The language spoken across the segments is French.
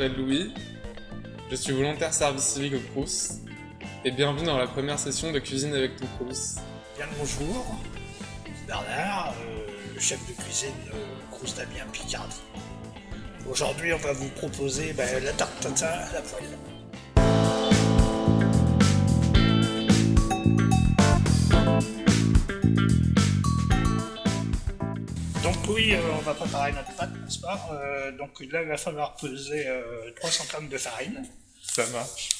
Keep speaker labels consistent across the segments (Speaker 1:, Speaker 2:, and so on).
Speaker 1: m'appelle Louis, je suis volontaire service civique au Crous, et bienvenue dans la première session de cuisine avec ton Crous.
Speaker 2: Bien le bonjour, Bernard, le chef de cuisine Crous d'Amiens Picardie. Aujourd'hui, on va vous proposer la tarte tatin à la poêle. Donc oui, on va préparer notre pâte, n'est-ce pas? Donc là, il va falloir peser 300 g de farine.
Speaker 1: Ça marche.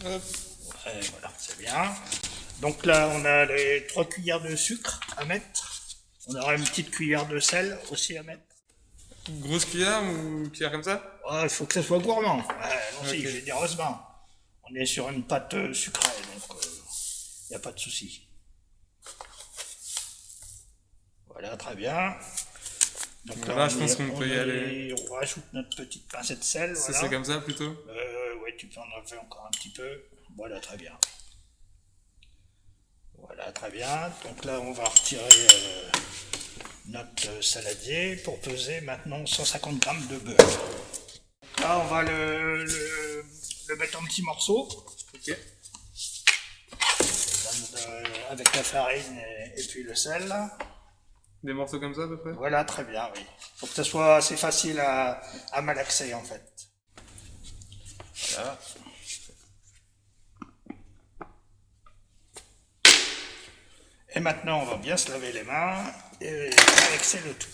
Speaker 2: Hop. Ouais, voilà, c'est bien. Donc là, on a les 3 cuillères de sucre à mettre. On aura une petite cuillère de sel aussi à mettre.
Speaker 1: Grosse cuillère ou cuillère comme ça?
Speaker 2: Il faut que ça soit gourmand. Allons-y,
Speaker 1: Ok.
Speaker 2: généreusement. On est sur une pâte sucrée, donc il n'y a pas de souci. Voilà, très bien. Donc
Speaker 1: Là, je pense qu'on peut y aller.
Speaker 2: On rajoute notre petite pincée de sel.
Speaker 1: Ça,
Speaker 2: Voilà.
Speaker 1: c'est comme ça plutôt?
Speaker 2: Ouais, tu peux en enlever encore un petit peu. Voilà, très bien. Voilà, très bien. Donc là, on va retirer notre saladier pour peser maintenant 150 g de beurre. Là, on va le mettre en petits morceaux.
Speaker 1: Ok.
Speaker 2: Avec la farine et puis le sel.
Speaker 1: Des morceaux comme ça à peu près?
Speaker 2: Voilà, très bien, oui. Faut que ça soit assez facile à malaxer en fait. Voilà. Et maintenant, on va bien se laver les mains et malaxer le tout.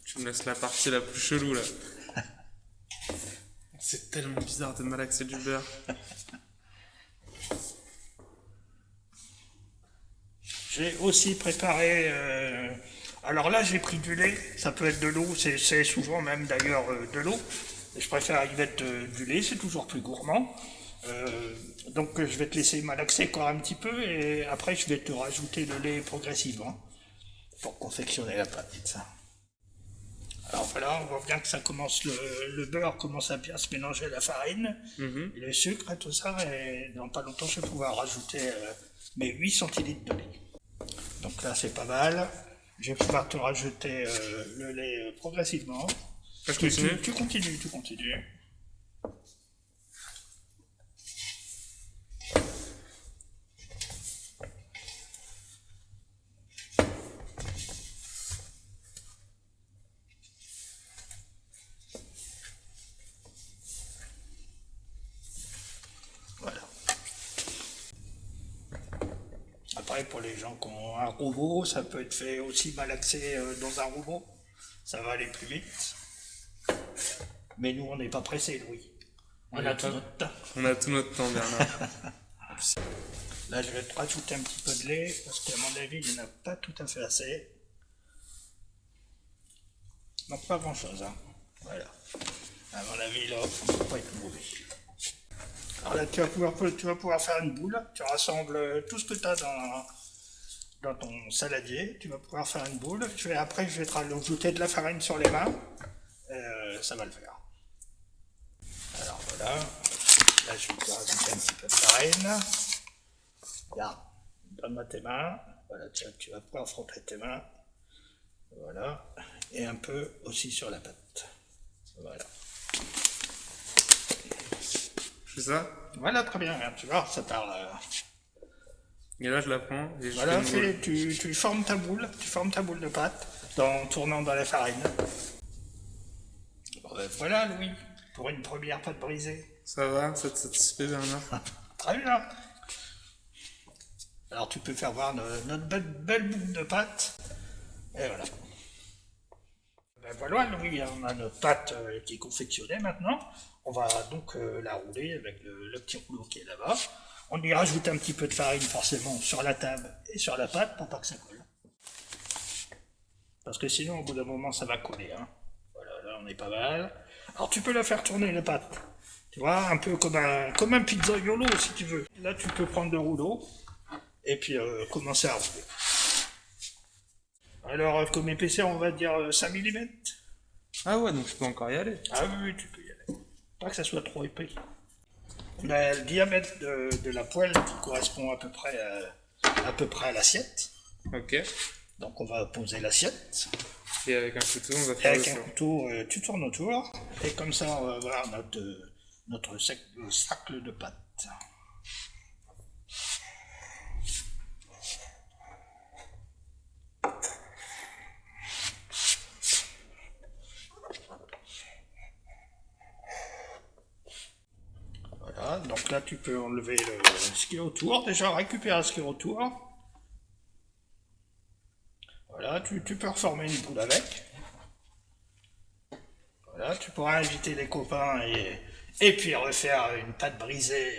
Speaker 1: Tu me laisses la partie la plus chelou là. C'est tellement bizarre de malaxer du beurre.
Speaker 2: J'ai aussi préparé... alors là, j'ai pris du lait. Ça peut être de l'eau. C'est souvent même d'ailleurs de l'eau. Je préfère y mettre du lait. C'est toujours plus gourmand. Donc je vais te laisser malaxer encore un petit peu. Et après, je vais te rajouter le lait progressivement. Pour confectionner la pâte. Alors voilà, on voit bien que ça commence, le beurre commence à bien se mélanger à la farine, et le sucre et tout ça, et dans pas longtemps je vais pouvoir rajouter mes 8 centilitres de lait. Donc là c'est pas mal, je vais pouvoir te rajouter le lait progressivement.
Speaker 1: Je continue?
Speaker 2: Tu continues. Voilà. Après, pour les gens qui ont un robot, ça peut être fait aussi malaxer dans un robot. Ça va aller plus vite. Mais nous, on n'est pas pressés, Louis. On a tout notre temps.
Speaker 1: On a tout notre temps, Bernard.
Speaker 2: Là, je vais te rajouter un petit peu de lait, parce qu'à mon avis, il n'y en a pas tout à fait assez. Donc, pas grand-chose, hein. Voilà. À mon avis, là, on ne peut pas être mauvais. Alors là, tu vas pouvoir faire une boule. Tu rassembles tout ce que tu as dans ton saladier. Tu vas pouvoir faire une boule. Après, je vais te rajouter de la farine sur les mains. Ça va le faire. Alors voilà. Là, je vais te rajouter un petit peu de farine. Regarde. Donne-moi tes mains. Voilà, tu vas pouvoir frotter tes mains. Voilà. Et un peu aussi sur la pâte. Voilà.
Speaker 1: Je fais ça?
Speaker 2: Voilà, très bien. Tu vois, ça part.
Speaker 1: Et là, je la prends et je
Speaker 2: Voilà,
Speaker 1: fais une boule.
Speaker 2: tu formes ta boule. Tu formes ta boule de pâte en tournant dans la farine. Bon, voilà, Louis, pour une première pâte brisée.
Speaker 1: Ça va? Ça te satisfait, Bernard?
Speaker 2: Très bien. Alors, tu peux faire voir notre belle boule de pâte. Et voilà. Voilà, Louis, on a notre pâte qui est confectionnée maintenant. On va donc la rouler avec le petit rouleau qui est là-bas. On y rajoute un petit peu de farine forcément sur la table et sur la pâte pour pas que ça colle. Parce que sinon, au bout d'un moment, ça va coller. Hein. Voilà, là, on est pas mal. Alors, tu peux la faire tourner, la pâte. Tu vois, un peu comme un pizzaiolo, si tu veux. Là, tu peux prendre le rouleau et puis commencer à rouler. Alors, comme épaisseur, on va dire 5 mm.
Speaker 1: Ah ouais, donc je peux encore y aller.
Speaker 2: Ah oui, tu peux y aller. Pas que ça soit trop épais. Le diamètre de la poêle qui correspond à peu près à l'assiette.
Speaker 1: Ok.
Speaker 2: Donc on va poser l'assiette.
Speaker 1: Et avec un couteau, on va
Speaker 2: Et
Speaker 1: faire
Speaker 2: avec
Speaker 1: le
Speaker 2: un
Speaker 1: tour.
Speaker 2: couteau, tu tournes autour. Et comme ça, on va avoir notre cercle de pâte. Voilà, donc là tu peux enlever ce qui est autour. Déjà, récupérer ce qui est autour. Voilà, tu peux reformer une boule avec. Voilà, tu pourras inviter les copains et puis refaire une pâte brisée.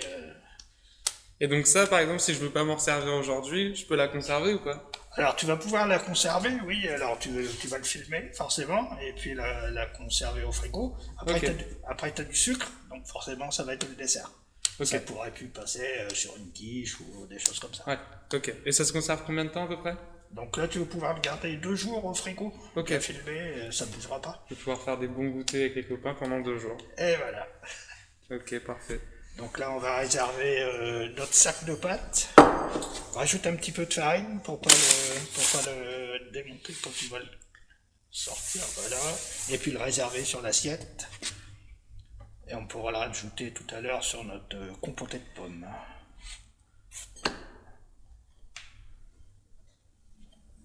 Speaker 1: Et donc ça, par exemple, si je veux pas m'en servir aujourd'hui, je peux la conserver ou pas?
Speaker 2: Alors tu vas pouvoir la conserver, oui, alors tu vas le filmer forcément, et puis la conserver au frigo. Après,
Speaker 1: Ok.
Speaker 2: tu as du sucre, donc forcément ça va être le dessert.
Speaker 1: Ok.
Speaker 2: Ça pourrait plus passer sur une quiche ou des choses comme ça.
Speaker 1: Ouais, ok. Et ça se conserve combien de temps à peu près?
Speaker 2: Donc là tu vas pouvoir le garder 2 jours au frigo,
Speaker 1: Ok.
Speaker 2: bien filmé, ça ne bougera pas.
Speaker 1: Je vais pouvoir faire des bons goûters avec les copains pendant 2 jours.
Speaker 2: Et voilà.
Speaker 1: Ok, parfait.
Speaker 2: Donc là, on va réserver notre sac de pâtes. On rajoute un petit peu de farine pour pas le démonter quand tu vas le sortir. Voilà. Et puis le réserver sur l'assiette. Et on pourra le rajouter tout à l'heure sur notre compoté de pommes.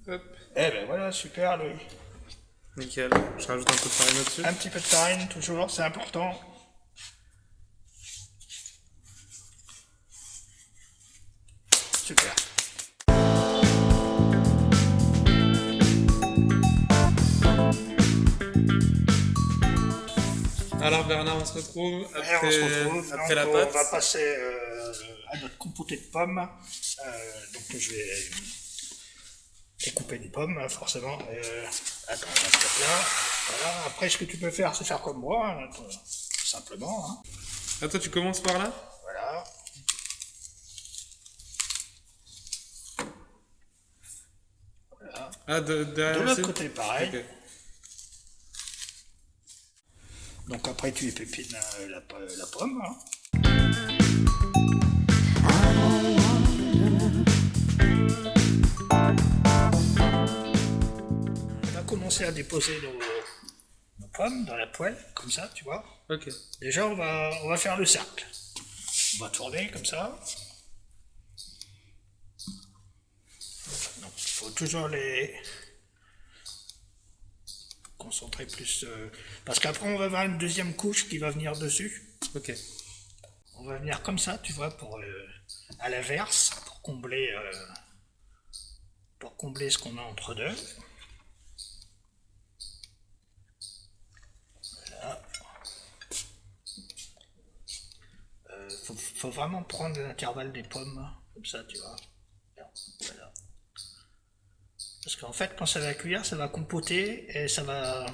Speaker 1: Hop,
Speaker 2: Eh ben voilà, super Louis.
Speaker 1: nickel. Je rajoute un peu de farine au-dessus.
Speaker 2: Un petit peu de farine, toujours, c'est important. Super.
Speaker 1: Alors Bernard, on se retrouve
Speaker 2: Et on se retrouve.
Speaker 1: après la
Speaker 2: Donc,
Speaker 1: pâte.
Speaker 2: on va passer à notre compoté de pommes. Donc je vais découper des pommes, hein, forcément. Attends, on va se mettre là. Voilà. Après, ce que tu peux faire, c'est faire comme moi, hein, tout simplement. Hein.
Speaker 1: Ah, toi, tu commences par là?
Speaker 2: Voilà. Voilà.
Speaker 1: Ah, derrière
Speaker 2: De l'autre
Speaker 1: aussi?
Speaker 2: côté, pareil.
Speaker 1: Ok.
Speaker 2: Donc après, tu épépines la pomme. Hein. On va commencer à déposer nos pommes dans la poêle, comme ça, tu vois.
Speaker 1: Ok.
Speaker 2: Déjà, on va faire le cercle. On va tourner comme ça. Donc, il faut toujours les concentrer plus. Parce qu'après, on va avoir une deuxième couche qui va venir dessus.
Speaker 1: Ok.
Speaker 2: On va venir comme ça, tu vois, à l'inverse, pour combler ce qu'on a entre deux. Voilà. Faut vraiment prendre l'intervalle des pommes, comme ça, tu vois. Voilà. Parce qu'en fait, quand ça va cuire, ça va compoter et ça va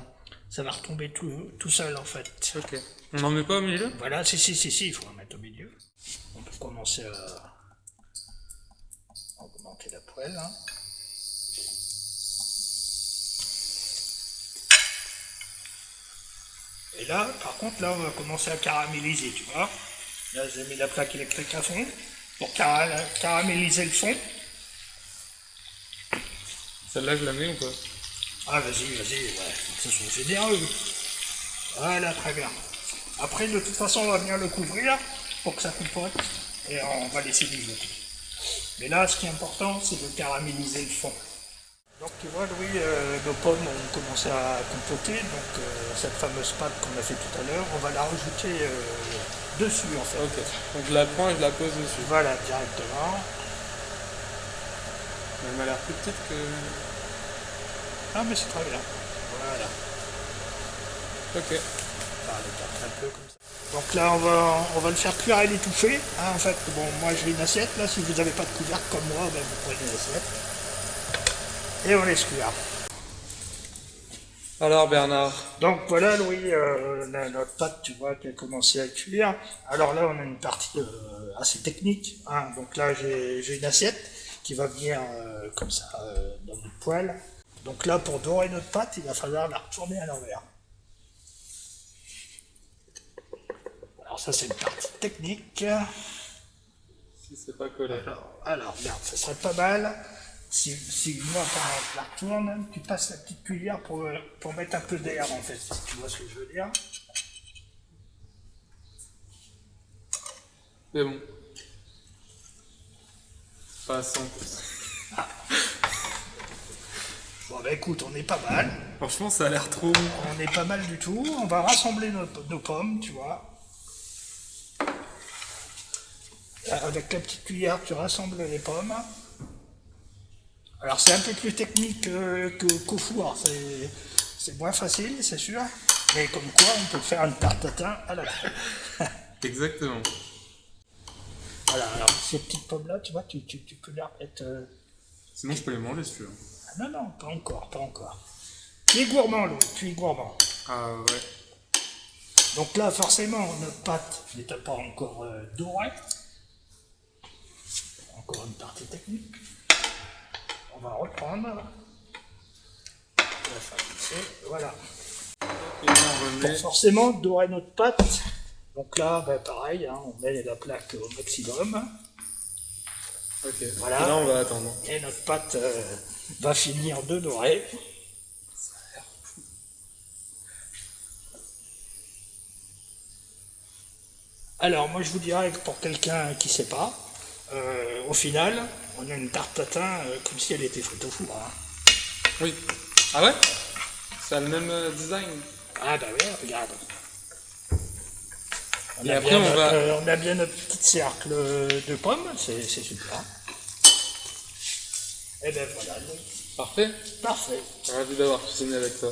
Speaker 2: retomber tout seul, en fait.
Speaker 1: Ok. On n'en met pas au milieu?
Speaker 2: Voilà, si, il faut en mettre au milieu. On peut commencer à augmenter la poêle. Hein. Et là, par contre, là, on va commencer à caraméliser, tu vois. Là, j'ai mis la plaque électrique à fond pour caraméliser le fond.
Speaker 1: Celle-là, je la mets ou pas?
Speaker 2: Ah, vas-y, ouais, faut que ce soit généreux. Voilà, très bien. Après, de toute façon, on va venir le couvrir pour que ça compote et on va laisser mijoter. Mais là, ce qui est important, c'est de caraméliser le fond. Donc, tu vois, Louis, nos pommes ont commencé à compoter. Donc, cette fameuse pâte qu'on a fait tout à l'heure, on va la rajouter dessus, en fait.
Speaker 1: Ok. Donc je la prends et je la pose dessus.
Speaker 2: Voilà, directement.
Speaker 1: Elle m'a l'air plus petite que...
Speaker 2: Ah, mais c'est très bien. Voilà.
Speaker 1: Ok.
Speaker 2: Un peu comme ça. Donc là, on va le faire cuire à l'étouffée. Hein, en fait, bon, moi j'ai une assiette. Là, si vous n'avez pas de couvercle comme moi, ben, vous prenez une assiette. Et on laisse cuire.
Speaker 1: Alors Bernard,
Speaker 2: Donc voilà, Louis, notre pâte, tu vois, qui a commencé à cuire. Alors là, on a une partie assez technique. Hein. Donc là, j'ai une assiette qui va venir comme ça dans notre poêle. Donc là, pour dorer notre pâte, il va falloir la retourner à l'envers. Alors ça c'est une partie technique.
Speaker 1: Si c'est pas collé.
Speaker 2: Alors regarde, ça serait pas mal si moi pendant que je la retourne, tu passes la petite cuillère pour mettre un peu d'air en fait, si tu vois ce que je veux dire.
Speaker 1: Mais bon. Pas à 100%.
Speaker 2: Bon bah écoute, on est pas mal.
Speaker 1: Franchement, ça a l'air trop bon.
Speaker 2: On est pas mal du tout. On va rassembler nos pommes, tu vois. Avec la petite cuillère, tu rassembles les pommes. Alors c'est un peu plus technique qu'au four. C'est moins facile, c'est sûr. Mais comme quoi, on peut faire une tarte tatin à la crème.
Speaker 1: Exactement.
Speaker 2: Voilà, alors ces petites pommes-là, tu vois, tu peux les remettre...
Speaker 1: Sinon, je peux les manger si tu veux.
Speaker 2: Ah non, pas encore. Tu es gourmand, Lou, tu es gourmand.
Speaker 1: Ah ouais.
Speaker 2: Donc là, forcément, notre pâte n'est pas encore dorée. Encore une partie technique. On va reprendre. On va faire glisser, voilà.
Speaker 1: Et là, on remet...
Speaker 2: Pour forcément dorer notre pâte, donc là, ben, pareil, hein, on met la plaque au maximum.
Speaker 1: Ok.
Speaker 2: Voilà.
Speaker 1: Et là, on va attendre.
Speaker 2: Et notre pâte va finir de dorer. Alors, moi, je vous dirais que pour quelqu'un qui ne sait pas, au final, on a une tarte tatin comme si elle était frite au four. Hein.
Speaker 1: Oui. Ah ouais? Ça a le même design.
Speaker 2: Ah bah oui, regarde.
Speaker 1: Et après,
Speaker 2: On a bien notre petit cercle de pommes, c'est super. Et ben voilà, donc,
Speaker 1: Parfait.
Speaker 2: parfait.
Speaker 1: Ravi d'avoir cuisiné avec toi.